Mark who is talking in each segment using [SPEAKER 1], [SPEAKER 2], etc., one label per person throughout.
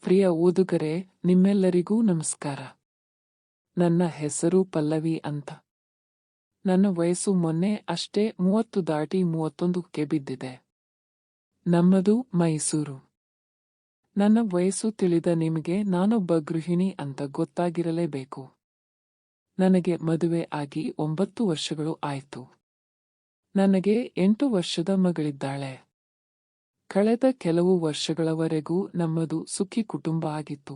[SPEAKER 1] ಪ್ರಿಯ ಓದುಗರೇ, ನಿಮ್ಮೆಲ್ಲರಿಗೂ ನಮಸ್ಕಾರ. ನನ್ನ ಹೆಸರು ಪಲ್ಲವಿ ಅಂತ. ನನ್ನ ವಯಸ್ಸು ಮೊನ್ನೆ ಅಷ್ಟೇ 30 ದಾಟಿ 31ಕ್ಕೆ ಬಿದ್ದಿದೆ. ನಮ್ಮದು ಮೈಸೂರು. ನನ್ನ ವಯಸ್ಸು ತಿಳಿದ ನಿಮಗೆ ನಾನೊಬ್ಬ ಗೃಹಿಣಿ ಅಂತ ಗೊತ್ತಾಗಿರಲೇಬೇಕು. ನನಗೆ ಮದುವೆ ಆಗಿ 9 ವರ್ಷಗಳು ಆಯ್ತು. ನನಗೆ 8 ವರ್ಷದ ಮಗಳಿದ್ದಾಳೆ. ಕಳೆದ ಕೆಲವು ವರ್ಷಗಳವರೆಗೂ ನಮ್ಮದು ಸುಖಿ ಕುಟುಂಬ ಆಗಿತ್ತು.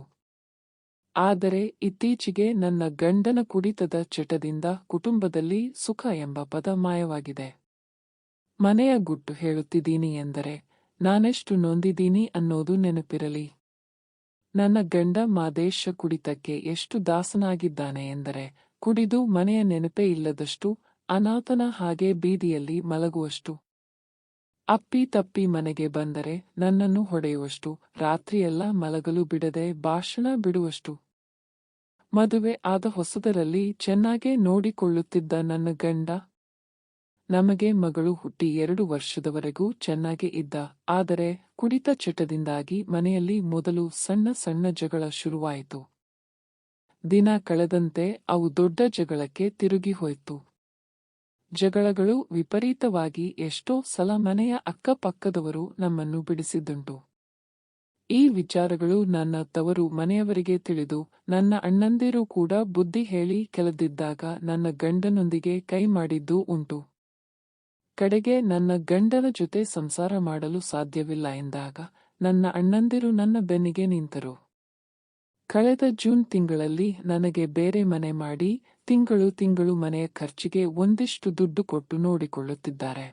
[SPEAKER 1] ಆದರೆ ಇತ್ತೀಚೆಗೆ ನನ್ನ ಗಂಡನ ಕುಡಿತದ ಚಟದಿಂದ ಕುಟುಂಬದಲ್ಲಿ ಸುಖ ಎಂಬ ಪದ ಮಾಯವಾಗಿದೆ. ಮನೆಯ ಗುಟ್ಟು ಹೇಳುತ್ತಿದ್ದೀನಿ ಎಂದರೆ ನಾನೆಷ್ಟು ನೊಂದಿದ್ದೀನಿ ಅನ್ನೋದು ನೆನಪಿರಲಿ. ನನ್ನ ಗಂಡ ಮಾದೇಶ ಕುಡಿತಕ್ಕೆ ಎಷ್ಟು ದಾಸನಾಗಿದ್ದಾನೆ ಎಂದರೆ ಕುಡಿದು ಮನೆಯ ನೆನಪೇ ಇಲ್ಲದಷ್ಟು, ಅನಾಥನ ಹಾಗೆ ಬೀದಿಯಲ್ಲಿ ಮಲಗುವಷ್ಟು. ಅಪ್ಪಿ ತಪ್ಪಿ ಮನೆಗೆ ಬಂದರೆ ನನ್ನನ್ನು ಹೊಡೆಯುವಷ್ಟು, ರಾತ್ರಿಯೆಲ್ಲ ಮಲಗಲು ಬಿಡದೆ ಭಾಷಣ ಬಿಡುವಷ್ಟು. ಮದುವೆ ಆದ ಹೊಸದರಲ್ಲಿ ಚೆನ್ನಾಗೇ ನೋಡಿಕೊಳ್ಳುತ್ತಿದ್ದ ನನ್ನ ಗಂಡ ನಮಗೆ ಮಗಳು ಹುಟ್ಟಿ 2 ವರ್ಷದವರೆಗೂ ಚೆನ್ನಾಗೇ ಇದ್ದ. ಆದರೆ ಕುಡಿತ ಚಟದಿಂದಾಗಿ ಮನೆಯಲ್ಲಿ ಮೊದಲು ಸಣ್ಣ ಸಣ್ಣ ಜಗಳ ಶುರುವಾಯಿತು. ದಿನ ಕಳೆದಂತೆ ಅವು ದೊಡ್ಡ ಜಗಳಕ್ಕೆ ತಿರುಗಿ ಹೋಯಿತು. ಜಗಳಗಳು ವಿಪರೀತವಾಗಿ ಎಷ್ಟೋ ಸಲ ಮನೆಯ ಅಕ್ಕಪಕ್ಕದವರು ನಮ್ಮನ್ನು ಬಿಡಿಸಿದ್ದುಂಟು. ಈ ವಿಚಾರಗಳು ನನ್ನ ತವರು ಮನೆಯವರಿಗೆ ತಿಳಿದು ನನ್ನ ಅಣ್ಣಂದಿರು ಕೂಡ ಬುದ್ಧಿ ಹೇಳಿ ಕೆಳದಿದ್ದಾಗ ನನ್ನ ಗಂಡನೊಂದಿಗೆ ಕೈ ಮಾಡಿದ್ದೂ ಉಂಟು. ಕಡೆಗೆ ನನ್ನ ಗಂಡನ ಜೊತೆ ಸಂಸಾರ ಮಾಡಲು ಸಾಧ್ಯವಿಲ್ಲ ಎಂದಾಗ ನನ್ನ ಅಣ್ಣಂದಿರು ನನ್ನ ಬೆನ್ನಿಗೆ ನಿಂತರು. ಕಳೆದ ಜೂನ್ ತಿಂಗಳಲ್ಲಿ ನನಗೆ ಬೇರೆ ಮನೆ ಮಾಡಿ ತಿಂಗಳು ಮನೆಯ ಖರ್ಚಿಗೆ ಒಂದಿಷ್ಟು ದುಡ್ಡು ಕೊಟ್ಟು ನೋಡಿಕೊಳ್ಳುತ್ತಿದ್ದಾರೆ.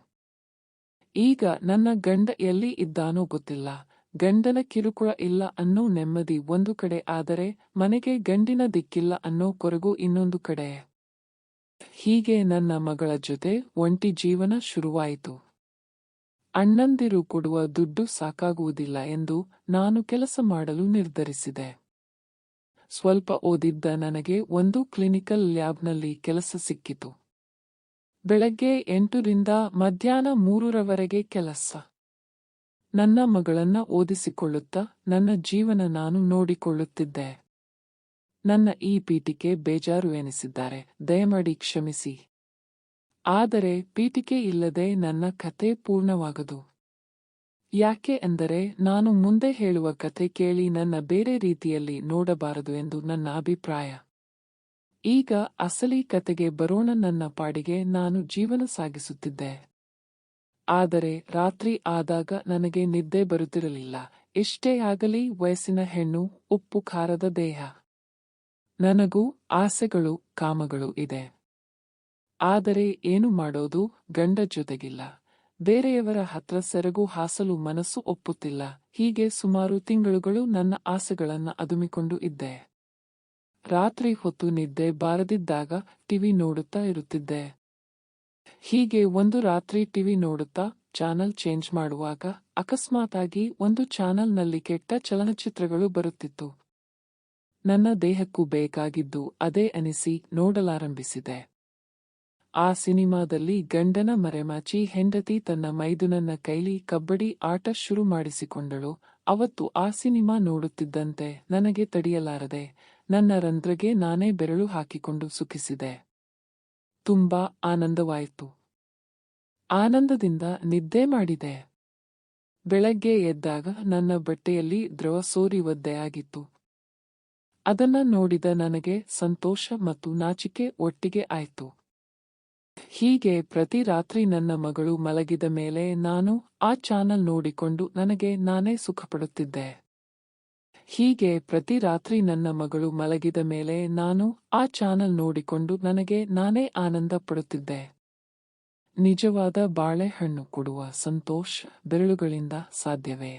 [SPEAKER 1] ಈಗ ನನ್ನ ಗಂಡ ಎಲ್ಲಿ ಇದ್ದಾನೋ ಗೊತ್ತಿಲ್ಲ. ಗಂಡನ ಕಿರುಕುಳ ಇಲ್ಲ ಅನ್ನೋ ನೆಮ್ಮದಿ ಒಂದು ಕಡೆ, ಆದರೆ ಮನೆಗೆ ಗಂಡಿನ ದಿಕ್ಕಿಲ್ಲ ಅನ್ನೋ ಕೊರಗು ಇನ್ನೊಂದು ಕಡೆ. ಹೀಗೆ ನನ್ನ ಮಗಳ ಜೊತೆ ಒಂಟಿ ಜೀವನ ಶುರುವಾಯಿತು. ಅಣ್ಣಂದಿರು ಕೊಡುವ ದುಡ್ಡು ಸಾಕಾಗುವುದಿಲ್ಲ ಎಂದು ನಾನು ಕೆಲಸ ಮಾಡಲು ನಿರ್ಧರಿಸಿದೆ. ಸ್ವಲ್ಪ ಓದಿದ್ದ ನನಗೆ ಒಂದು ಕ್ಲಿನಿಕಲ್ ಲ್ಯಾಬ್ನಲ್ಲಿ ಕೆಲಸ ಸಿಕ್ಕಿತು. ಬೆಳಗ್ಗೆ 8ರಿಂದ ಮಧ್ಯಾಹ್ನ 3ರವರೆಗೆ ಕೆಲಸ. ನನ್ನ ಮಗಳನ್ನ ಓದಿಸಿಕೊಳ್ಳುತ್ತಾ ನನ್ನ ಜೀವನ ನಾನು ನೋಡಿಕೊಳ್ಳುತ್ತಿದ್ದೆ. ನನ್ನ ಈ ಪೀಠಿಕೆ ಬೇಜಾರು ಎನಿಸಿದ್ದಾರೆ, ದಯಮಾಡಿ ಕ್ಷಮಿಸಿ. ಆದರೆ ಪೀಠಿಕೆ ಇಲ್ಲದೆ ನನ್ನ ಕಥೆ ಪೂರ್ಣವಾಗದು. ಯಾಕೆ ಎಂದರೆ ನಾನು ಮುಂದೆ ಹೇಳುವ ಕಥೆ ಕೇಳಿ ನನ್ನ ಬೇರೆ ರೀತಿಯಲ್ಲಿ ನೋಡಬಾರದು ಎಂದು ನನ್ನ ಅಭಿಪ್ರಾಯ. ಈಗ ಅಸಲಿ ಕತೆಗೆ ಬರೋಣ. ನನ್ನ ಪಾಡಿಗೆ ನಾನು ಜೀವನ ಸಾಗಿಸುತ್ತಿದ್ದೆ. ಆದರೆ ರಾತ್ರಿ ಆದಾಗ ನನಗೆ ನಿದ್ದೆ ಬರುತ್ತಿರಲಿಲ್ಲ. ಎಷ್ಟೇ ಆಗಲಿ ವಯಸ್ಸಿನ ಹೆಣ್ಣು, ಉಪ್ಪು ಖಾರದ ದೇಹ. ನನಗೂ ಆಸೆಗಳು ಕಾಮಗಳು ಇದೆ. ಆದರೆ ಏನು ಮಾಡೋದು, ಗಂಡ ಜೊತೆಗಿಲ್ಲ. ಬೇರೆಯವರ ಹತ್ರ ಸೆರಗು ಹಾಸಲು ಮನಸ್ಸು ಒಪ್ಪುತ್ತಿಲ್ಲ. ಹೀಗೆ ಸುಮಾರು ತಿಂಗಳುಗಳು ನನ್ನ ಆಸೆಗಳನ್ನ ಅದುಮಿಕೊಂಡು ಇದ್ದೆ. ರಾತ್ರಿ ಹೊತ್ತು ನಿದ್ದೆ ಬಾರದಿದ್ದಾಗ ಟಿವಿ ನೋಡುತ್ತಾ ಇರುತ್ತಿದ್ದೆ. ಹೀಗೆ ಒಂದು ರಾತ್ರಿ ಟಿವಿ ನೋಡುತ್ತಾ ಚಾನಲ್ ಚೇಂಜ್ ಮಾಡುವಾಗ ಅಕಸ್ಮಾತಾಗಿ ಒಂದು ಚಾನಲ್ನಲ್ಲಿ ಕೆಟ್ಟ ಚಲನಚಿತ್ರಗಳು ಬರುತ್ತಿತ್ತು. ನನ್ನ ದೇಹಕ್ಕೂ ಬೇಕಾಗಿದ್ದು ಅದೇ ಅನಿಸಿ ನೋಡಲಾರಂಭಿಸಿದೆ. ಆ ಸಿನಿಮಾದಲ್ಲಿ ಗಂಡನ ಮರೆಮಾಚಿ ಹೆಂಡತಿ ತನ್ನ ಮೈದುನನ್ನ ಕೈಲಿ ಕಬ್ಬಡಿ ಆಟ ಶುರು ಮಾಡಿಸಿಕೊಂಡಳು. ಅವತ್ತು ಆ ಸಿನಿಮಾ ನೋಡುತ್ತಿದ್ದಂತೆ ನನಗೆ ತಡೆಯಲಾರದೆ ನನ್ನ ರಂಧ್ರಗೆ ನಾನೇ ಬೆರಳು ಹಾಕಿಕೊಂಡು ಸುಖಿಸಿದೆ. ತುಂಬಾ ಆನಂದವಾಯಿತು. ಆನಂದದಿಂದ ನಿದ್ದೆ ಮಾಡಿದೆ. ಬೆಳಗ್ಗೆ ಎದ್ದಾಗ ನನ್ನ ಬಟ್ಟೆಯಲ್ಲಿ ದ್ರವ ಸೋರಿ ಒದ್ದೆಯಾಗಿತ್ತು. ಅದನ್ನ ನೋಡಿದ ನನಗೆ ಸಂತೋಷ ಮತ್ತು ನಾಚಿಕೆ ಒಟ್ಟಿಗೆ ಆಯ್ತು. ಹೀಗೆ ಪ್ರತಿ ರಾತ್ರಿ ನನ್ನ ಮಗಳು ಮಲಗಿದ ಮೇಲೆ ನಾನು ಆ ಚಾನಲ್ ನೋಡಿಕೊಂಡು ನನಗೆ ನಾನೇ ಸುಖಪಡುತ್ತಿದ್ದೆ. ಹೀಗೆ ಪ್ರತಿ ರಾತ್ರಿ ನನ್ನ ಮಗಳು ಮಲಗಿದ ಮೇಲೆ ನಾನು ಆ ಚಾನಲ್ ನೋಡಿಕೊಂಡು ನನಗೆ ನಾನೇ ಆನಂದ ಪಡುತ್ತಿದ್ದೆ. ನಿಜವಾದ ಬಾಳೆಹಣ್ಣು ಕೊಡುವ ಸಂತೋಷ ಬೆರಳುಗಳಿಂದ ಸಾಧ್ಯವೇ?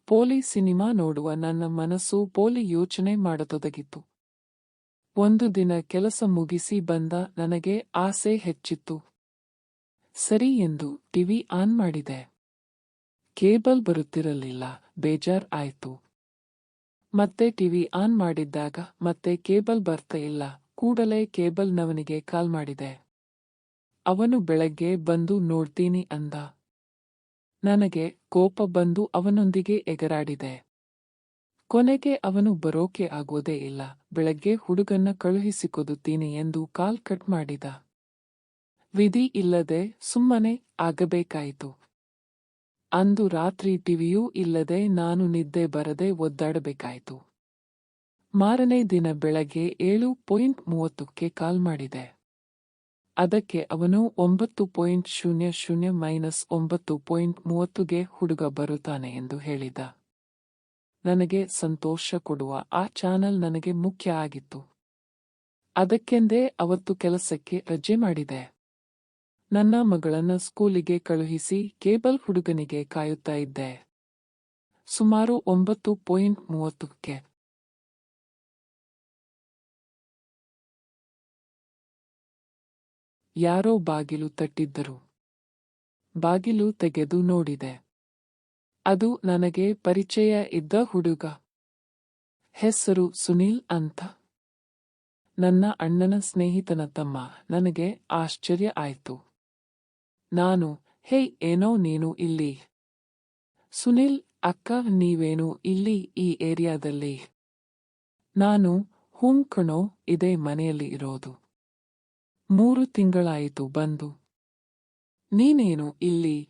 [SPEAKER 1] ಪೋಲಿ ಸಿನಿಮಾ ನೋಡುವ ನನ್ನ ಮನಸ್ಸು ಪೋಲಿ ಯೋಚನೆ ಮಾಡತೊಡಗಿತು. ಒಂದು ದಿನ ಕೆಲಸ ಮುಗಿಸಿ ಬಂದ ನನಗೆ ಆಸೆ ಹೆಚ್ಚಿತ್ತು. ಸರಿ ಎಂದು ಟಿವಿ ಆನ್ ಮಾಡಿದೆ. ಕೇಬಲ್ ಬರುತ್ತಿರಲಿಲ್ಲ. ಬೇಜಾರ್ ಆಯ್ತು. ಮತ್ತೆ ಟಿವಿ ಆನ್ ಮಾಡಿದ್ದಾಗ ಮತ್ತೆ ಕೇಬಲ್ ಬರ್ತಾ ಇಲ್ಲ. ಕೂಡಲೇ ಕೇಬಲ್ನವನಿಗೆ ಕಾಲ್ ಮಾಡಿದೆ. ಅವನು ಬೆಳಗ್ಗೆ ಬಂದು ನೋಡ್ತೀನಿ ಅಂದ. ನನಗೆ ಕೋಪ ಬಂದು ಅವನೊಂದಿಗೆ ಎಗರಾಡಿದೆ. ಕೊನೆಗೆ ಅವನು ಬರೋಕೆ ಆಗೋದೇ ಇಲ್ಲ. ಬೆಳಗ್ಗೆ ಹುಡುಗನ್ನ ಕಳುಹಿಸಿಕೊಡುತ್ತೀನಿ ಎಂದು ಕಾಲ್ ಕಟ್ ಮಾಡಿದ. ವಿಧಿ ಇಲ್ಲದೆ ಸುಮ್ಮನೆ ಆಗಬೇಕಾಯಿತು. ಅಂದು ರಾತ್ರಿ ಟಿವಿಯೂ ಇಲ್ಲದೆ ನಾನು ನಿದ್ದೆ ಬರದೆ ಒದ್ದಾಡಬೇಕಾಯಿತು. ಮಾರನೇ ದಿನ ಬೆಳಗ್ಗೆ 7:30ಕ್ಕೆ ಕಾಲ್ ಮಾಡಿದೆ. ಅದಕ್ಕೆ ಅವನು 9:00-9:30ಗೆ ಹುಡುಗ ಬರುತ್ತಾನೆ ಎಂದು ಹೇಳಿದ. ನನಗೆ ಸಂತೋಷ ಕೊಡುವ ಆ ಚಾನಲ್ ನನಗೆ ಮುಖ್ಯ ಆಗಿತ್ತು. ಅದಕ್ಕೆಂದೇ ಅವತ್ತು ಕೆಲಸಕ್ಕೆ ರಜೆ ಮಾಡಿದೆ. ನನ್ನ ಮಗಳನ್ನ ಸ್ಕೂಲಿಗೆ ಕಳುಹಿಸಿ ಕೇಬಲ್ ಹುಡುಗನಿಗೆ ಕಾಯುತ್ತಾ ಇದ್ದೆ. ಸುಮಾರು 9:30ಕ್ಕೆ ಯಾರೋ ಬಾಗಿಲು ತಟ್ಟಿದ್ದರು. ಬಾಗಿಲು ತೆಗೆದು ನೋಡಿದೆ. ಅದು ನನಗೆ ಪರಿಚಯ ಇದ್ದ ಹುಡುಗ. ಹೆಸರು ಸುನೀಲ್ ಅಂತ. ನನ್ನ ಅಣ್ಣನ ಸ್ನೇಹಿತನ ತಮ್ಮ. ನನಗೆ ಆಶ್ಚರ್ಯ ಆಯ್ತು. ನಾನು, ಹೇ, ಏನೋ ನೀನು ಇಲ್ಲಿ? ಸುನೀಲ್, ಅಕ್ಕ, ನೀವೇನು ಇಲ್ಲಿ ಈ ಏರಿಯಾದಲ್ಲಿ? ನಾನು, ಹೂಂ ಕಣೋ, ಇದೇ ಮನೆಯಲ್ಲಿ ಇರೋದು. 3 ತಿಂಗಳಾಯಿತು ಬಂದು. ನೀನೇನು ಇಲ್ಲಿ?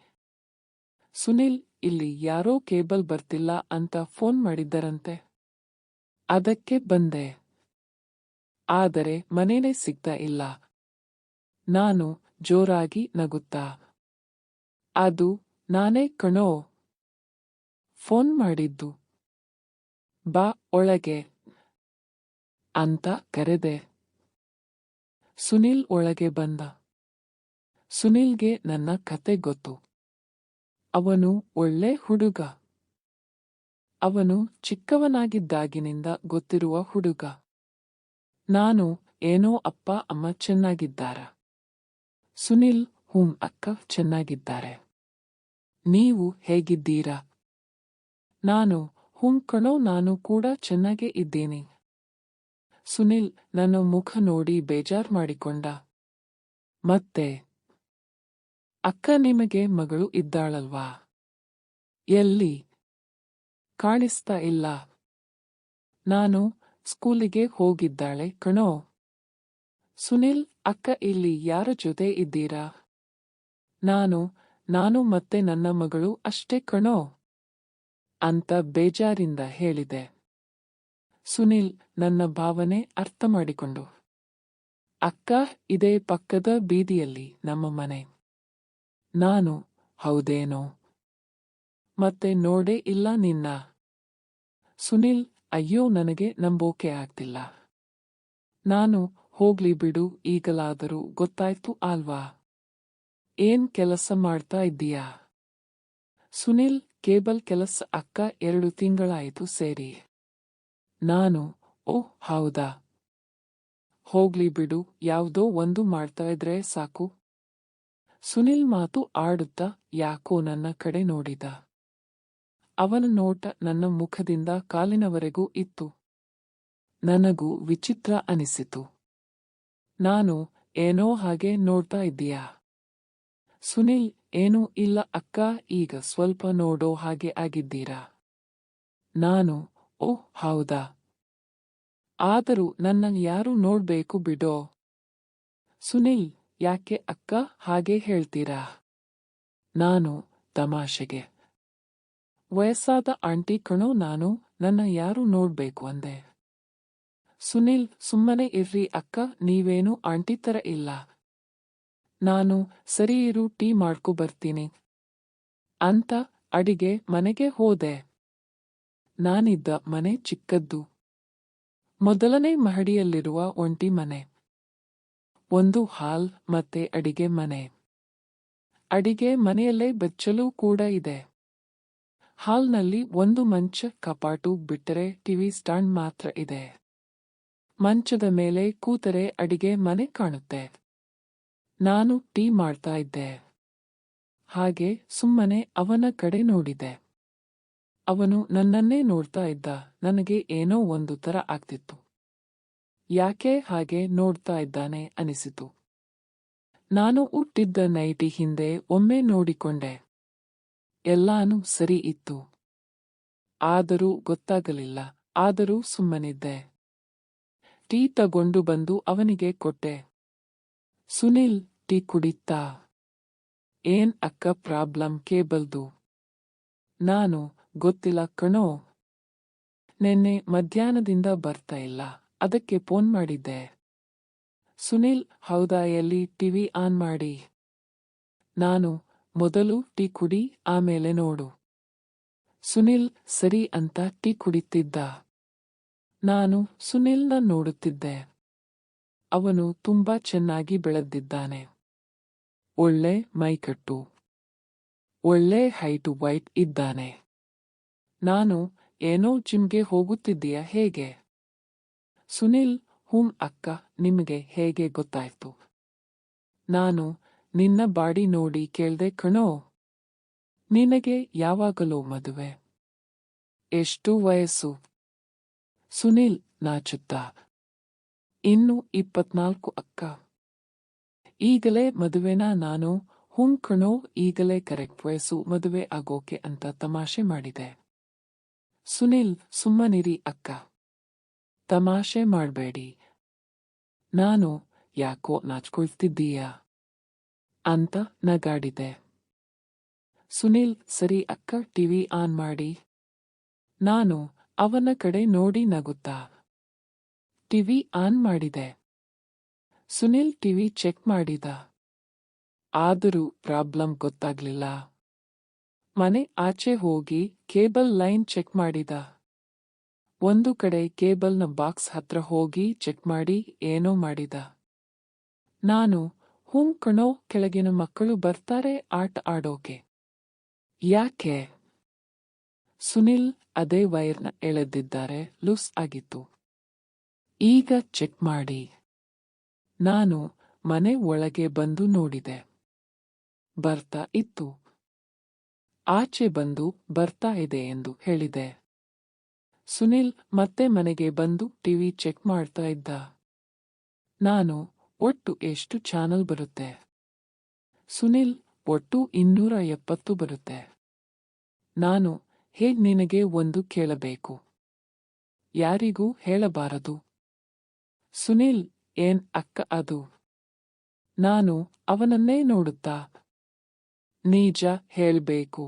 [SPEAKER 1] ಸುನೀಲ್, ಇಲ್ಲಿ ಯಾರೋ ಕೇಬಲ್ ಬರ್ತಿಲ್ಲ ಅಂತ ಫೋನ್ ಮಾಡಿದ್ದರಂತೆ. ಅದಕ್ಕೆ ಬಂದೆ. ಆದರೆ ಮನೇನೇ ಸಿಗ್ತಾ ಇಲ್ಲ. ನಾನು ಜೋರಾಗಿ ನಗುತ್ತಾ, ಅದು ನಾನೇ ಕಣೋ ಫೋನ್ ಮಾಡಿದ್ದು. ಬಾ ಒಳಗೆ ಅಂತ ಕರೆದೆ. ಸುನೀಲ್ ಒಳಗೆ ಬಂದ. ಸುನೀಲ್ಗೆ ನನ್ನ ಕತೆ ಗೊತ್ತು. ಅವನು ಒಳ್ಳೆ ಹುಡುಗ. ಅವನು ಚಿಕ್ಕವನಾಗಿದ್ದಾಗಿನಿಂದ ಗೊತ್ತಿರುವ ಹುಡುಗ. ನಾನು, ಏನೋ ಅಪ್ಪ ಅಮ್ಮ ಚೆನ್ನಾಗಿದ್ದಾರ? ಸುನೀಲ್, ಹೂಂ ಅಕ್ಕ, ಚೆನ್ನಾಗಿದ್ದಾರೆ. ನೀವು ಹೇಗಿದ್ದೀರಾ? ನಾನು, ಹೂಂ ಕಣೋ, ನಾನು ಕೂಡ ಚೆನ್ನಾಗೇ ಇದ್ದೀನಿ. ಸುನೀಲ್ ನನ್ನ ಮುಖ ನೋಡಿ ಬೇಜಾರ್ ಮಾಡಿಕೊಂಡ. ಮತ್ತೆ, ಅಕ್ಕ, ನಿಮಗೆ ಮಗಳು ಇದ್ದಾಳಲ್ವಾ? ಎಲ್ಲಿ? ಕಾಣಿಸ್ತಾ ಇಲ್ಲ. ನಾನು, ಸ್ಕೂಲಿಗೆ ಹೋಗಿದ್ದಾಳೆ ಕಣೋ. ಸುನೀಲ್, ಅಕ್ಕ, ಇಲ್ಲಿ ಯಾರ ಜೊತೆ ಇದ್ದೀರಾ? ನಾನು ಮತ್ತೆ ನನ್ನ ಮಗಳು ಅಷ್ಟೇ ಕಣೋ ಅಂತ ಬೇಜಾರಿಂದ ಹೇಳಿದೆ. ಸುನೀಲ್ ನನ್ನ ಭಾವನೆ ಅರ್ಥ ಮಾಡಿಕೊಂಡು, ಅಕ್ಕ, ಇದೇ ಪಕ್ಕದ ಬೀದಿಯಲ್ಲಿ ನಮ್ಮ ಮನೆ. ನಾನು, ಹೌದೇನೋ? ಮತ್ತೆ ನೋಡೇ ಇಲ್ಲ ನಿನ್ನ. ಸುನೀಲ್, ಅಯ್ಯೋ, ನನಗೆ ನಂಬೋಕೆ ಆಗ್ತಿಲ್ಲ. ನಾನು, ಹೋಗ್ಲಿ ಬಿಡು, ಈಗಲಾದರೂ ಗೊತ್ತಾಯ್ತು ಅಲ್ವಾ? ಏನ್ ಕೆಲಸ ಮಾಡ್ತಾ ಇದ್ದೀಯಾ? ಸುನೀಲ್, ಕೇಬಲ್ ಕೆಲಸ ಅಕ್ಕ, 2 ತಿಂಗಳಾಯಿತು ಸೇರಿ. ನಾನು, ಓಹ್ ಹೌದಾ? ಹೋಗ್ಲಿ ಬಿಡು, ಯಾವುದೋ ಒಂದು ಮಾಡ್ತಾ ಇದ್ರೆ ಸಾಕು. ಸುನೀಲ್ ಮಾತು ಆಡುತ್ತಾ ಯಾಕೋ ನನ್ನ ಕಡೆ ನೋಡಿದ. ಅವನ ನೋಟ ನನ್ನ ಮುಖದಿಂದ ಕಾಲಿನವರೆಗೂ ಇತ್ತು. ನನಗೂ ವಿಚಿತ್ರ ಅನಿಸಿತು. ನಾನು, ಏನೋ ಹಾಗೆ ನೋಡ್ತಾ ಇದ್ದೀಯಾ? ಸುನೀಲ್, ಏನೂ ಇಲ್ಲ ಅಕ್ಕ, ಈಗ ಸ್ವಲ್ಪ ನೋಡೋ ಹಾಗೆ ಆಗಿದ್ದೀರಾ. ನಾನು, ಓಹ್ ಹೌದಾ? ಆದರೂ ನನ್ನ ಯಾರು ನೋಡ್ಬೇಕು ಬಿಡೋ. ಸುನೀಲ್, ಯಾಕೆ ಅಕ್ಕ ಹಾಗೆ ಹೇಳ್ತೀರಾ? ನಾನು, ತಮಾಷೆಗೆ. ವಯಸ್ಸಾದ ಆಂಟಿ ಕಣೋ ನಾನು, ನನ್ನ ಯಾರು ನೋಡ್ಬೇಕು ಅಂದೆ. ಸುನೀಲ್, ಸುಮ್ಮನೆ ಇರ್ರಿ ಅಕ್ಕ, ನೀವೇನು ಆಂಟಿ ತರ ಇಲ್ಲ. ನಾನು, ಸರಿ ಇರು, ಟೀ ಮಾಡ್ಕೊ ಬರ್ತೀನಿ ಅಂತ ಅಡಿಗೆ ಮನೆಗೆ ಹೋದೆ. ನಾನಿದ್ದ ಮನೆ ಚಿಕ್ಕದ್ದು. ಮೊದಲನೇ ಮಹಡಿಯಲ್ಲಿರುವ ಒಂಟಿ ಮನೆ. ಒಂದು ಹಾಲ್ ಮತ್ತೆ ಅಡಿಗೆ ಮನೆ. ಅಡಿಗೆ ಮನೆಯಲ್ಲೇ ಬಚ್ಚಲು ಕೂಡ ಇದೆ. ಹಾಲ್ನಲ್ಲಿ ಒಂದು ಮಂಚ, ಕಪಾಟು ಬಿಟ್ಟರೆ ಟಿವಿ ಸ್ಟ್ಯಾಂಡ್ ಮಾತ್ರ ಇದೆ. ಮಂಚದ ಮೇಲೆ ಕೂತರೆ ಅಡಿಗೆ ಮನೆ ಕಾಣುತ್ತೆ. ನಾನು ಟೀ ಮಾಡ್ತಾ ಇದ್ದೆ. ಹಾಗೆ ಸುಮ್ಮನೆ ಅವನ ಕಡೆ ನೋಡಿದೆ. ಅವನು ನನ್ನನ್ನೇ ನೋಡ್ತಾ ಇದ್ದ. ನನಗೆ ಏನೋ ಒಂದು ತರ ಆಗ್ತಿತ್ತು. ಯಾಕೆ ಹಾಗೆ ನೋಡ್ತಾ ಇದ್ದಾನೆ ಅನಿಸಿತು. ನಾನು ಉಟ್ಟಿದ್ದ ನೈಟಿ ಹಿಂದೆ ಒಮ್ಮೆ ನೋಡಿಕೊಂಡೆ. ಎಲ್ಲಾನು ಸರಿ ಇತ್ತು. ಆದರೂ ಗೊತ್ತಾಗಲಿಲ್ಲ. ಆದರೂ ಸುಮ್ಮನಿದ್ದೆ. ಟೀ ತಗೊಂಡು ಬಂದು ಅವನಿಗೆ ಕೊಟ್ಟೆ. ಸುನಿಲ್ ಟೀ ಕುಡಿತಾ? ಏನ್ ಅಕ್ಕ ಪ್ರಾಬ್ಲಮ್ ಕೇಬಲ್ದು? ನಾನು, ಗೊತ್ತಿಲ್ಲ ಕಣೋ. ನೆನ್ನೆ ಮಧ್ಯಾಹ್ನದಿಂದ ಬರ್ತಾ ಇಲ್ಲ, ಅದಕ್ಕೆ ಫೋನ್ ಮಾಡಿದ್ದೆ. ಸುನಿಲ್, ಹೌದಾ, ಎಲ್ಲಿ? ಟಿವಿ ಆನ್ ಮಾಡಿ. ನಾನು, ಮೊದಲು ಟೀ ಕುಡಿ, ಆಮೇಲೆ ನೋಡು. ಸುನಿಲ್ ಸರಿ ಅಂತ ಟೀ ಕುಡಿತಿದ್ದ. ನಾನು ಸುನಿಲ್ನ ನೋಡುತ್ತಿದ್ದೆ. ಅವನು ತುಂಬಾ ಚೆನ್ನಾಗಿ ಬೆಳೆದಿದ್ದಾನೆ. ಒಳ್ಳೆ ಮೈಕಟ್ಟು, ಒಳ್ಳೆ ಹೈಟು, ವೈಟ್ ಇದ್ದಾನೆ. ನಾನು, ಏನೋ ಜಿಮ್ಗೆ ಹೋಗುತ್ತಿದ್ದೀಯಾ ಹೇಗೆ? ಸುನಿಲ್, ಹೂಂ ಅಕ್ಕ, ನಿಮಗೆ ಹೇಗೆ ಗೊತ್ತಾಯ್ತು? ನಾನು, ನಿನ್ನ ಬಾಡಿ ನೋಡಿ ಕೇಳ್ದೆ ಕಣೋ. ನಿನಗೆ ಯಾವಾಗಲೋ ಮದುವೆ? ಎಷ್ಟು ವಯಸ್ಸು? ಸುನಿಲ್ ನಾಚುತ್ತಾ, ಇನ್ನು 24 ಅಕ್ಕ. ಈಗಲೇ ಮದುವೆನಾ? ನಾನು, ಹೂಂ ಕಣೋ, ಈಗಲೇ ಕರೆಕ್ಟ್ ವಯಸ್ಸು ಮದುವೆ ಆಗೋಕೆ ಅಂತ ತಮಾಷೆ ಮಾಡಿದೆ. ಸುನಿಲ್, ಸುಮ್ಮನಿರಿ ಅಕ್ಕ, ತಮಾಷೆ ಮಾಡ್ಬೇಡಿ. ನಾನು, ಯಾಕೋ ನಾಚ್ಕೊಳ್ತಿದ್ದೀಯಾ ಅಂತ ನಗಾಡಿದೆ. ಸುನಿಲ್, ಸರಿ ಅಕ್ಕ, ಟಿವಿ ಆನ್ ಮಾಡಿ. ನಾನು ಅವನ ಕಡೆ ನೋಡಿ ನಗುತ್ತಾ ಟಿವಿ ಆನ್ ಮಾಡಿದೆ. ಸುನಿಲ್ ಟಿವಿ ಚೆಕ್ ಮಾಡಿದ. ಆದರೂ ಪ್ರಾಬ್ಲಮ್ ಗೊತ್ತಾಗ್ಲಿಲ್ಲ. ಮನೆ ಆಚೆ ಹೋಗಿ ಕೇಬಲ್ ಲೈನ್ ಚೆಕ್ ಮಾಡಿದ. ಒಂದು ಕಡೆ ಕೇಬಲ್ನ ಬಾಕ್ಸ್ ಹತ್ರ ಹೋಗಿ ಚೆಕ್ ಮಾಡಿ ಏನೋ ಮಾಡಿದ. ನಾನು, ಹೂಂ ಕಣೋ, ಕೆಳಗಿನ ಮಕ್ಕಳು ಬರ್ತಾರೆ ಆಟ ಆಡೋಕೆ. ಯಾಕೆ? ಸುನಿಲ್, ಅದೇ ವೈರ್ನ ಎಳೆದಿದ್ದಾರೆ, ಲೂಸ್ ಆಗಿತ್ತು. ಈಗ ಚೆಕ್ ಮಾಡಿ. ನಾನು ಮನೆ ಒಳಗೆ ಬಂದು ನೋಡಿದೆ. ಬರ್ತಾ ಇತ್ತು. ಆಚೆ ಬಂದು ಬರ್ತಾ ಇದೆ ಎಂದು ಹೇಳಿದೆ. ಸುನಿಲ್ ಮತ್ತೆ ಮನೆಗೆ ಬಂದು ಟಿವಿ ಚೆಕ್ ಮಾಡ್ತಾ ಇದ್ದ. ನಾನು, ಒಟ್ಟು ಎಷ್ಟು ಚಾನಲ್ ಬರುತ್ತೆ? ಸುನಿಲ್, ಒಟ್ಟು 270 ಬರುತ್ತೆ. ನಾನು, ಹೇಗ್? ನಿನಗೆ ಒಂದು ಕೇಳಬೇಕು. ಯಾರಿಗೂ ಹೇಳಬಾರದು. ಸುನಿಲ್, ಏನ್ ಅಕ್ಕ ಅದು? ನಾನು ಅವನನ್ನೇ ನೋಡುತ್ತಾ, ನಿಜ ಹೇಳ್ಬೇಕು.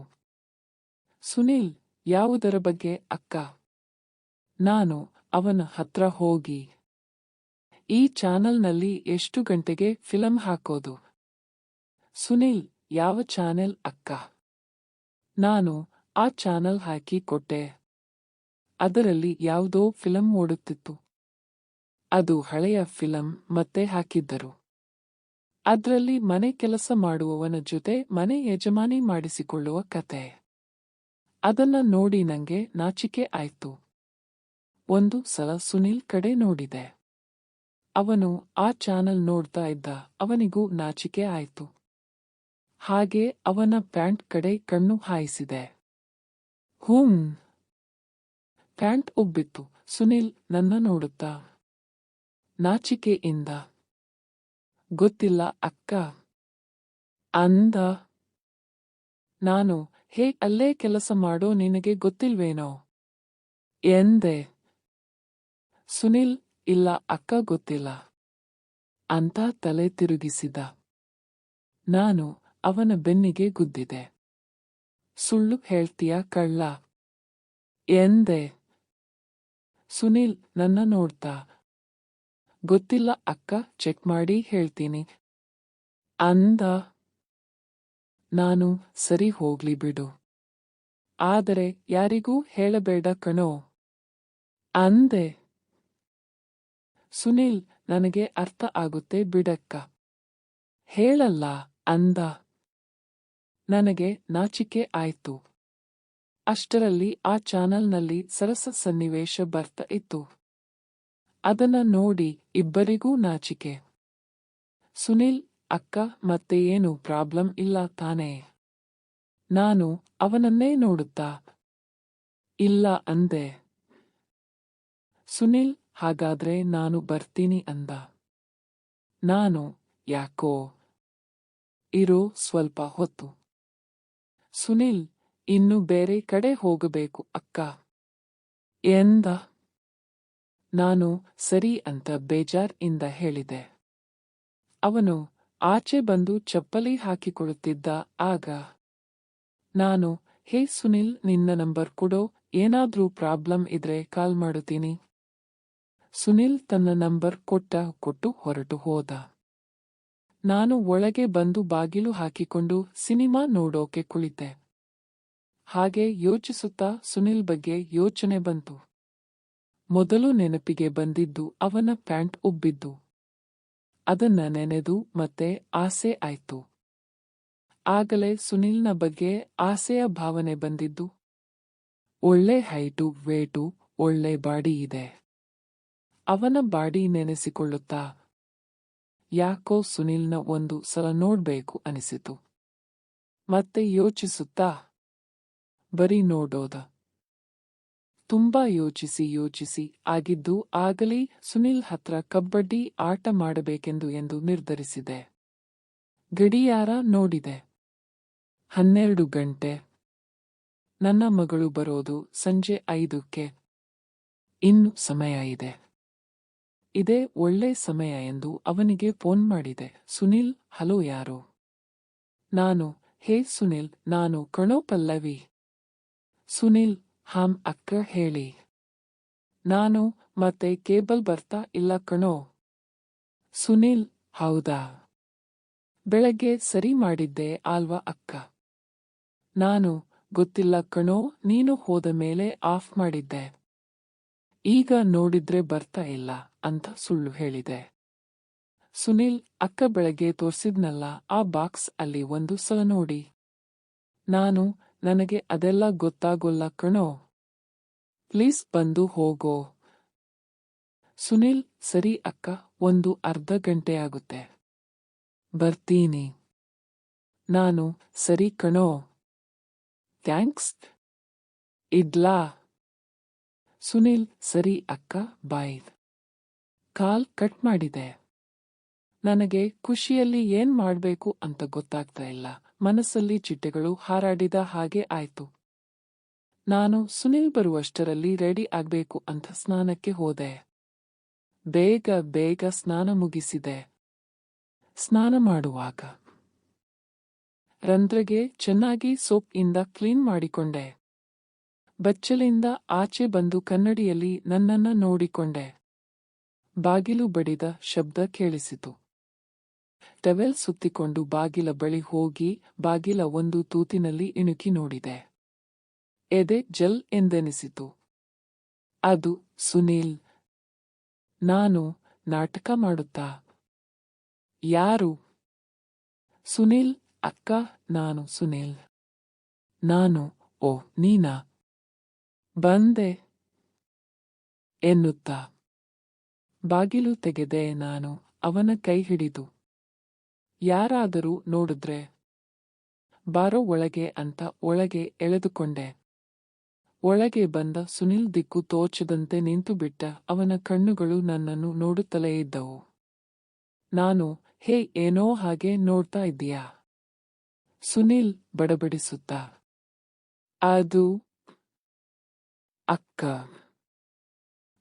[SPEAKER 1] ಸುನಿಲ್, ಯಾವುದರ ಬಗ್ಗೆ ಅಕ್ಕ? ನಾನು ಅವನ ಹತ್ರ ಹೋಗಿ, ಈ ಚಾನಲ್ನಲ್ಲಿ ಎಷ್ಟು ಗಂಟೆಗೆ ಫಿಲಂ ಹಾಕೋದು? ಸುನಿಲ್, ಯಾವ ಚಾನೆಲ್ ಅಕ್ಕ? ನಾನು ಆ ಚಾನಲ್ ಹಾಕಿ ಕೊಟ್ಟೆ. ಅದರಲ್ಲಿ ಯಾವುದೋ ಫಿಲಂ ಓಡುತ್ತಿತ್ತು. ಅದು ಹಳೆಯ ಫಿಲಂ, ಮತ್ತೆ ಹಾಕಿದ್ದರು. ಅದ್ರಲ್ಲಿ ಮನೆ ಕೆಲಸ ಮಾಡುವವನ ಜೊತೆ ಮನೆ ಯಜಮಾನಿ ಮಾಡಿಸಿಕೊಳ್ಳುವ ಕತೆ. ಅದನ್ನ ನೋಡಿ ನಂಗೆ ನಾಚಿಕೆ ಆಯ್ತು. ಒಂದು ಸಲ ಸುನಿಲ್ ಕಡೆ ನೋಡಿದೆ. ಅವನು ಆ ಚಾನಲ್ ನೋಡ್ತಾ ಇದ್ದ. ಅವನಿಗೂ ನಾಚಿಕೆ ಆಯ್ತು. ಹಾಗೆ ಅವನ ಪ್ಯಾಂಟ್ ಕಡೆ ಕಣ್ಣು ಹಾಯಿಸಿದೆ. ಹೂಂ, ಪ್ಯಾಂಟ್ ಉಬ್ಬಿತ್ತು. ಸುನಿಲ್ ನನ್ನ ನೋಡುತ್ತಾ ನಾಚಿಕೆಯಿಂದ, ಗೊತ್ತಿಲ್ಲ ಅಕ್ಕ ಅಂದ. ನಾನು, ಅಲ್ಲೇ ಕೆಲಸ ಮಾಡೋ, ನಿನಗೆ ಗೊತ್ತಿಲ್ವೇನೋ ಎಂದೆ. ಸುನಿಲ್, ಇಲ್ಲ ಅಕ್ಕ, ಗೊತ್ತಿಲ್ಲ ಅಂತ ತಲೆ ತಿರುಗಿಸಿದ. ನಾನು ಅವನ ಬೆನ್ನಿಗೆ ಗುದ್ದಿದೆ. ಸುಳ್ಳು ಹೇಳ್ತೀಯಾ ಕಳ್ಳ ಎಂದೆ. ಸುನಿಲ್ ನನ್ನ ನೋಡ್ತಾ, ಗೊತ್ತಿಲ್ಲ ಅಕ್ಕ, ಚೆಕ್ ಮಾಡಿ ಹೇಳ್ತೀನಿ ಅಂದ. ನಾನು, ಸರಿ ಹೋಗ್ಲಿ ಬಿಡು, ಆದರೆ ಯಾರಿಗೂ ಹೇಳಬೇಡ ಕಣೋ ಅಂದೆ. ಸುನಿಲ್, ನನಗೆ ಅರ್ಥ ಆಗುತ್ತೆ ಬಿಡಕ್ಕ, ಹೇಳಲ್ಲ ಅಂದ. ನನಗೆ ನಾಚಿಕೆ ಆಯ್ತು. ಅಷ್ಟರಲ್ಲಿ ಆ ಚಾನಲ್ನಲ್ಲಿ ಸರಸ ಸನ್ನಿವೇಶ ಬರ್ತಾ ಇತ್ತು. ಅದನ್ನ ನೋಡಿ ಇಬ್ಬರಿಗೂ ನಾಚಿಕೆ. ಸುನಿಲ್, ಅಕ್ಕ, ಮತ್ತೆ ಏನು ಪ್ರಾಬ್ಲಮ್ ಇಲ್ಲ ತಾನೇ? ನಾನು ಅವನನ್ನೇ ನೋಡುತ್ತಾ, ಇಲ್ಲ ಅಂದೆ. ಸುನಿಲ್, ಹಾಗಾದ್ರೆ ನಾನು ಬರ್ತೀನಿ ಅಂದ. ನಾನು, ಯಾಕೋ? ಇರೋ ಸ್ವಲ್ಪ ಹೊತ್ತು. ಸುನಿಲ್, ಇನ್ನು ಬೇರೆ ಕಡೆ ಹೋಗಬೇಕು ಅಕ್ಕ ಎಂದ. ನಾನು ಸರಿ ಅಂತ ಬೇಜಾರ್ ಹೇಳಿದೆ. ಅವನು ಆಚೆ ಬಂದು ಚಪ್ಪಲಿ ಹಾಕಿಕೊಳ್ಳುತ್ತಿದ್ದ ಆಗ ನಾನು, ಹೇ ಸುನಿಲ್, ನಿನ್ನ ನಂಬರ್ ಕೊಡೋ, ಏನಾದ್ರೂ ಪ್ರಾಬ್ಲಮ್ ಇದ್ರೆ ಕಾಲ್ ಮಾಡುತ್ತೀನಿ. ಸುನಿಲ್ ತನ್ನ ನಂಬರ್ ಕೊಟ್ಟು ಹೊರಟು ಹೋದ. ನಾನು ಒಳಗೆ ಬಂದು ಬಾಗಿಲು ಹಾಕಿಕೊಂಡು ಸಿನಿಮಾ ನೋಡೋಕೆ ಕುಳಿತೆ. ಹಾಗೆ ಯೋಚಿಸುತ್ತಾ ಸುನಿಲ್ ಬಗ್ಗೆ ಯೋಚನೆ ಬಂತು. ಮೊದಲು ನೆನಪಿಗೆ ಬಂದಿದ್ದು ಅವನ ಪ್ಯಾಂಟ್ ಉಬ್ಬಿದ್ದು. ಅದನ್ನ ನೆನೆದು ಮತ್ತೆ ಆಸೆ ಆಯ್ತು. ಆಗಲೇ ಸುನಿಲ್ನ ಬಗ್ಗೆ ಆಸೆಯ ಭಾವನೆ ಬಂದಿದ್ದು. ಒಳ್ಳೆ ಹೈಟು, ವೇಟು, ಒಳ್ಳೆ ಬಾಡಿ ಇದೆ. ಅವನ ಬಾಡಿ ನೆನೆಸಿಕೊಳ್ಳುತ್ತಾ ಯಾಕೋ ಸುನಿಲ್ನ ಒಂದು ಸಲ ನೋಡ್ಬೇಕು ಅನಿಸಿತು. ಮತ್ತೆ ಯೋಚಿಸುತ್ತಾ ಬರೀ ನೋಡೋದ. ತುಂಬಾ ಯೋಚಿಸಿ ಆಗಿದ್ದು ಆಗಲಿ ಸುನಿಲ್ ಹತ್ರ ಕಬಡ್ಡಿ ಆಟ ಮಾಡಬೇಕೆಂದು ನಿರ್ಧರಿಸಿದೆ. ಗಡಿಯಾರ ನೋಡಿದೆ. 12 ಗಂಟೆ. ನನ್ನ ಮಗಳು ಬರೋದು ಸಂಜೆ 5ಕ್ಕೆ. ಇನ್ನು ಸಮಯ ಇದೆ. ಇದೇ ಒಳ್ಳೆ ಸಮಯ ಎಂದು ಅವನಿಗೆ ಫೋನ್ ಮಾಡಿದೆ. ಸುನಿಲ್, ಹಲೋ, ಯಾರು? ನಾನು, ಹೇ ಸುನಿಲ್, ನಾನು ಕಣೋ ಪಲ್ಲವಿ. ಸುನಿಲ್, ಹಾಂ ಅಕ್ಕ, ಹೇಳಿ. ನಾನು, ಮತ್ತೆ ಕೇಬಲ್ ಬರ್ತಾ ಇಲ್ಲ ಕಣೋ. ಸುನಿಲ್, ಹೌದಾ? ಬೆಳಗ್ಗೆ ಸರಿ ಮಾಡಿದ್ದೆ ಅಲ್ವಾ ಅಕ್ಕ? ನಾನು, ಗೊತ್ತಿಲ್ಲ ಕಣೋ, ನೀನು ಹೋದ ಮೇಲೆ ಆಫ್ ಮಾಡಿದ್ದೆ. ಈಗ ನೋಡಿದ್ರೆ ಬರ್ತಾ ಇಲ್ಲ ಅಂತ ಸುಳ್ಳು ಹೇಳಿದೆ. ಸುನಿಲ್, ಅಕ್ಕ ಬೆಳಗ್ಗೆ ತೋರ್ಸಿದ್ನಲ್ಲ ಆ ಬಾಕ್ಸ್ ಅಲ್ಲಿ ಒಂದು ಸಲ ನೋಡಿ. ನಾನು, ನನಗೆ ಅದೆಲ್ಲ ಗೊತ್ತಾಗೋಲ್ಲ ಕಣೋ. ಪ್ಲೀಸ್ ಬಂದು ಹೋಗೋ. ಸುನಿಲ್, ಸರಿ ಅಕ್ಕ, ಒಂದು ಅರ್ಧ ಗಂಟೆಯಾಗುತ್ತೆ. ಬರ್ತೀನಿ. ನಾನು, ಸರಿ ಕಣೋ. ಥ್ಯಾಂಕ್ಸ್. ಇಡ್ಲಾ? ಸುನಿಲ್, ಸರಿ ಅಕ್ಕ, ಬಾಯ್. ಕಾಲ್ ಕಟ್ ಮಾಡಿದೆ. ನನಗೆ ಖುಷಿಯಲ್ಲಿ ಏನ್ ಮಾಡ್ಬೇಕು ಅಂತ ಗೊತ್ತಾಗ್ತಾ ಇಲ್ಲ. ಮನಸ್ಸಲ್ಲಿ ಚಿಟ್ಟೆಗಳು ಹಾರಾಡಿದ ಹಾಗೆ ಆಯ್ತು. ನಾನು ಸುನಿಲ್ ಬರುವಷ್ಟರಲ್ಲಿ ರೆಡಿ ಆಗ್ಬೇಕು ಅಂತ ಸ್ನಾನಕ್ಕೆ ಹೋದೆ. ಬೇಗ ಸ್ನಾನ ಮುಗಿಸಿದೆ. ಸ್ನಾನ ಮಾಡುವಾಗ ರಂಧ್ರಗೆ ಚೆನ್ನಾಗಿ ಸೋಪ್ ಇಂದ ಕ್ಲೀನ್ ಮಾಡಿಕೊಂಡೆ. ಬಚ್ಚಲಿಂದ ಆಚೆ ಬಂದು ಕನ್ನಡಿಯಲ್ಲಿ ನನ್ನನ್ನ ನೋಡಿಕೊಂಡೆ. ಬಾಗಿಲು ಬಡಿದ ಶಬ್ದ ಕೇಳಿಸಿತು. ಟವೆಲ್ ಸುತ್ತಿಕೊಂಡು ಬಾಗಿಲ ಬಳಿ ಹೋಗಿ ಬಾಗಿಲ ಒಂದು ತೂತಿನಲ್ಲಿ ಇಣುಕಿ ನೋಡಿದೆ. ಎದೆ ಜಲ್ ಎಂದೆನಿಸಿತು. ಅದು ಸುನೀಲ್. ನಾನು ನಾಟಕ ಮಾಡುತ್ತಾ? ಯಾರು? ಸುನೀಲ್, ಅಕ್ಕ, ನಾನು ಸುನೀಲ್. ನಾನು, ಓ ನೀನಾ, ಬಂದೆ ಎನ್ನುತ್ತಾ ಬಾಗಿಲು ತೆಗೆದೆ. ನಾನು ಅವನ ಕೈ ಹಿಡಿದು, ಯಾರಾದರೂ ನೋಡಿದ್ರೆ ಬಾರೋ ಒಳಗೆ ಅಂತ ಒಳಗೆ ಎಳೆದುಕೊಂಡೆ. ಒಳಗೆ ಬಂದ ಸುನಿಲ್ ದಿಕ್ಕು ತೋಚದಂತೆ ನಿಂತುಬಿಟ್ಟ. ಅವನ ಕಣ್ಣುಗಳು ನನ್ನನ್ನು ನೋಡುತ್ತಲೇ ಇದ್ದವು. ನಾನು, ಹೇ, ಏನೋ ಹಾಗೆ ನೋಡ್ತಾ ಇದ್ದೀಯಾ? ಸುನಿಲ್ ಬಡಬಡಿಸುತ್ತಾ. ಅದು ಅಕ್ಕ.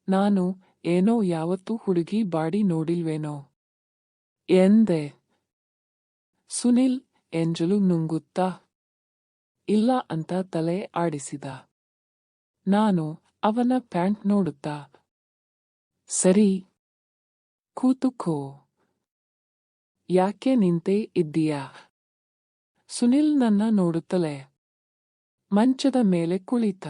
[SPEAKER 1] ನಾನು, ಏನೋ ಯಾವತ್ತೂ ಹುಡುಗಿ ಬಾಡಿ ನೋಡಿಲ್ವೇನೋ ಎಂದೆ. ಸುನಿಲ್ ಎಂಜಲು ನುಂಗುತ್ತಾ ಇಲ್ಲ ಅಂತ ತಲೆ ಆಡಿಸಿದ. ನಾನು ಅವನ ಪ್ಯಾಂಟ್ ನೋಡುತ್ತಾ, ಸರಿ, ಕೂತುಕೋ. ಯಾಕೆ ನಿಂತೇ ಇದ್ದೀಯಾ? ಸುನಿಲ್ ನನ್ನ ನೋಡುತ್ತಲೇ ಮಂಚದ ಮೇಲೆ ಕುಳಿತ.